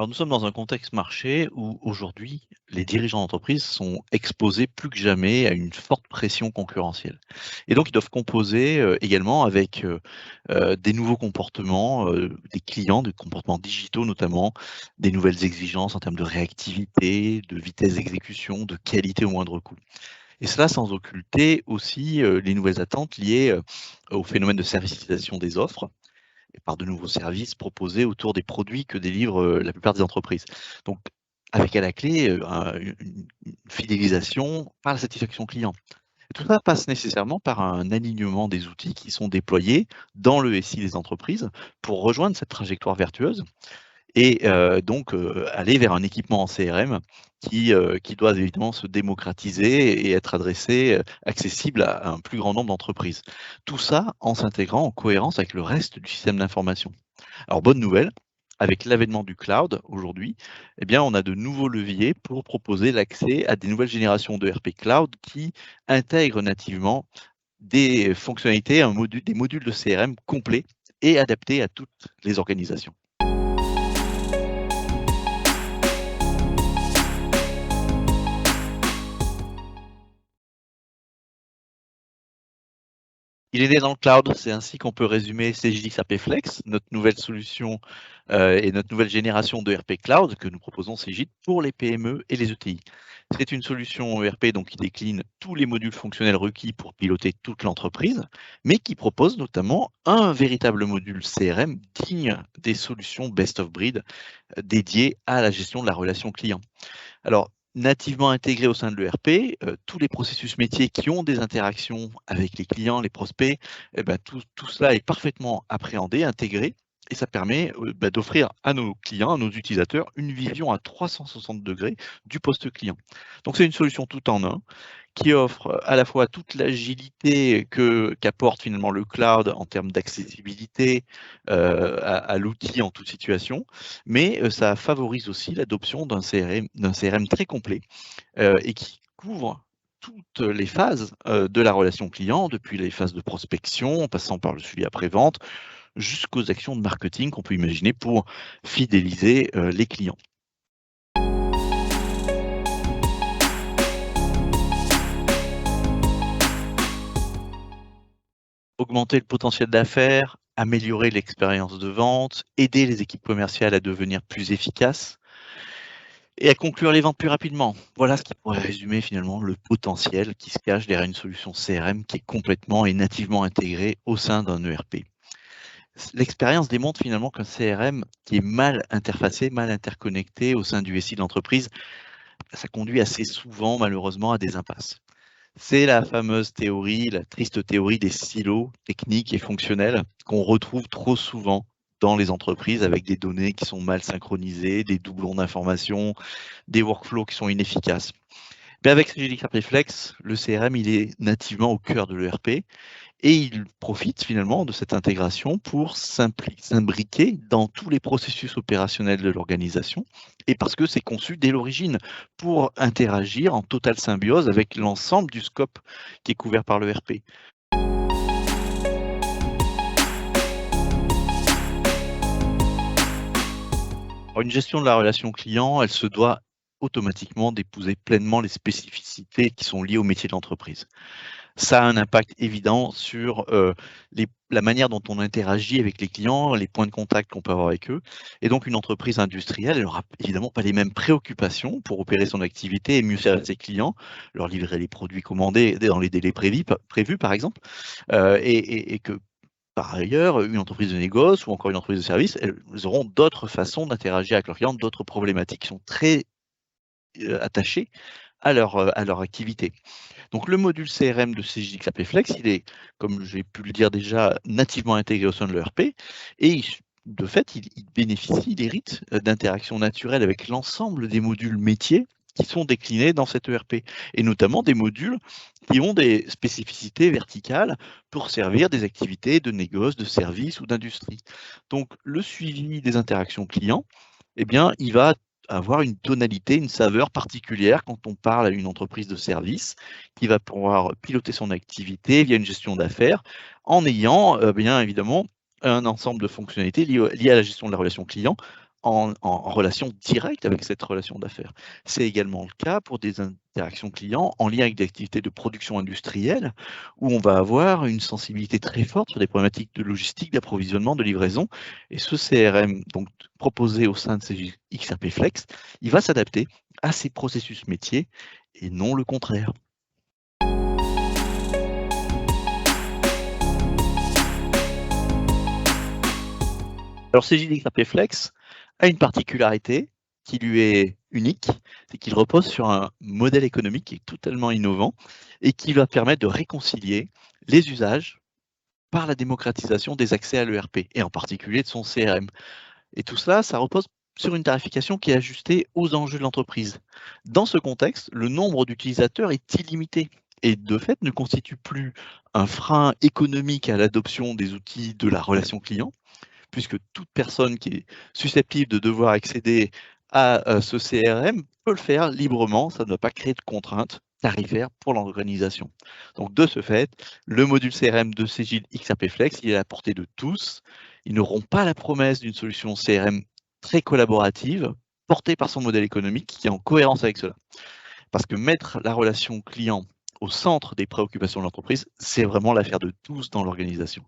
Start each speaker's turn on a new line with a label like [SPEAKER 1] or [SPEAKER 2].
[SPEAKER 1] Alors nous sommes dans un contexte marché où aujourd'hui, les dirigeants d'entreprise sont exposés plus que jamais à une forte pression concurrentielle. Et donc ils doivent composer également avec des nouveaux comportements des clients, des comportements digitaux notamment, des nouvelles exigences en termes de réactivité, de vitesse d'exécution, de qualité au moindre coût. Et cela sans occulter aussi les nouvelles attentes liées au phénomène de servicisation des offres et par de nouveaux services proposés autour des produits que délivrent, la plupart des entreprises. Donc avec à la clé, une fidélisation par la satisfaction client. Et tout ça passe nécessairement par un alignement des outils qui sont déployés dans le SI des entreprises pour rejoindre cette trajectoire vertueuse et donc aller vers un équipement en CRM qui doit évidemment se démocratiser et être adressé, accessible à un plus grand nombre d'entreprises. Tout ça en s'intégrant en cohérence avec le reste du système d'information. Alors bonne nouvelle, avec l'avènement du cloud aujourd'hui, eh bien on a de nouveaux leviers pour proposer l'accès à des nouvelles générations de RP cloud qui intègrent nativement des fonctionnalités, des modules de CRM complets et adaptés à toutes les organisations. Il est né dans le cloud, c'est ainsi qu'on peut résumer CJX AP Flex, notre nouvelle solution et notre nouvelle génération de RP Cloud que nous proposons CJIT pour les PME et les ETI. C'est une solution ERP donc, qui décline tous les modules fonctionnels requis pour piloter toute l'entreprise, mais qui propose notamment un véritable module CRM digne des solutions best of breed dédiées à la gestion de la relation client. Alors, nativement intégrés au sein de l'ERP, tous les processus métiers qui ont des interactions avec les clients, les prospects, eh ben, tout cela est parfaitement appréhendé, intégré, et ça permet d'offrir à nos clients, à nos utilisateurs, une vision à 360 degrés du poste client. Donc c'est une solution tout en un qui offre à la fois toute l'agilité qu'apporte finalement le cloud en termes d'accessibilité à l'outil en toute situation, mais ça favorise aussi l'adoption d'un CRM très complet et qui couvre toutes les phases de la relation client, depuis les phases de prospection, en passant par le suivi après-vente, jusqu'aux actions de marketing qu'on peut imaginer pour fidéliser les clients. Augmenter le potentiel d'affaires, améliorer l'expérience de vente, aider les équipes commerciales à devenir plus efficaces et à conclure les ventes plus rapidement. Voilà ce qui pourrait résumer finalement le potentiel qui se cache derrière une solution CRM qui est complètement et nativement intégrée au sein d'un ERP. L'expérience démontre finalement qu'un CRM qui est mal interfacé, mal interconnecté au sein du SI de l'entreprise, ça conduit assez souvent malheureusement à des impasses. C'est la fameuse théorie, la triste théorie des silos techniques et fonctionnels qu'on retrouve trop souvent dans les entreprises avec des données qui sont mal synchronisées, des doublons d'informations, des workflows qui sont inefficaces. Mais avec Regilic Reflex, le CRM, il est nativement au cœur de l'ERP et il profite finalement de cette intégration pour s'imbriquer dans tous les processus opérationnels de l'organisation, et parce que c'est conçu dès l'origine pour interagir en totale symbiose avec l'ensemble du scope qui est couvert par l'ERP. Une gestion de la relation client, elle se doit automatiquement d'épouser pleinement les spécificités qui sont liées au métier de l'entreprise. Ça a un impact évident sur la manière dont on interagit avec les clients, les points de contact qu'on peut avoir avec eux. Et donc une entreprise industrielle, elle n'aura évidemment pas les mêmes préoccupations pour opérer son activité et mieux servir ses clients, leur livrer les produits commandés dans les délais prévus par exemple, et que par ailleurs, une entreprise de négoce ou encore une entreprise de service, elles auront d'autres façons d'interagir avec leurs clients, d'autres problématiques qui sont très attachées à leur activité. Donc le module CRM de CJX Flex, il est, comme j'ai pu le dire déjà, nativement intégré au sein de l'ERP et de fait, il bénéficie, il hérite d'interactions naturelles avec l'ensemble des modules métiers qui sont déclinés dans cet ERP et notamment des modules qui ont des spécificités verticales pour servir des activités de négoce, de service ou d'industrie. Donc le suivi des interactions clients, eh bien, il va avoir une tonalité, une saveur particulière quand on parle à une entreprise de service qui va pouvoir piloter son activité via une gestion d'affaires en ayant bien évidemment un ensemble de fonctionnalités liées à la gestion de la relation client en relation directe avec cette relation d'affaires. C'est également le cas pour des interactions clients en lien avec des activités de production industrielle, où on va avoir une sensibilité très forte sur des problématiques de logistique, d'approvisionnement, de livraison. Et ce CRM, donc proposé au sein de ces XRP Flex, il va s'adapter à ces processus métiers et non le contraire. Alors CJ XRP Flex a une particularité qui lui est unique, c'est qu'il repose sur un modèle économique qui est totalement innovant et qui va permettre de réconcilier les usages par la démocratisation des accès à l'ERP et en particulier de son CRM. Et tout cela, ça repose sur une tarification qui est ajustée aux enjeux de l'entreprise. Dans ce contexte, le nombre d'utilisateurs est illimité et de fait ne constitue plus un frein économique à l'adoption des outils de la relation client, puisque toute personne qui est susceptible de devoir accéder à ce CRM peut le faire librement, ça ne va pas créer de contraintes tarifaires pour l'organisation. Donc de ce fait, le module CRM de Cegid XRP Flex, il est à la portée de tous. Ils n'auront pas la promesse d'une solution CRM très collaborative, portée par son modèle économique, qui est en cohérence avec cela. Parce que mettre la relation client au centre des préoccupations de l'entreprise, c'est vraiment l'affaire de tous dans l'organisation.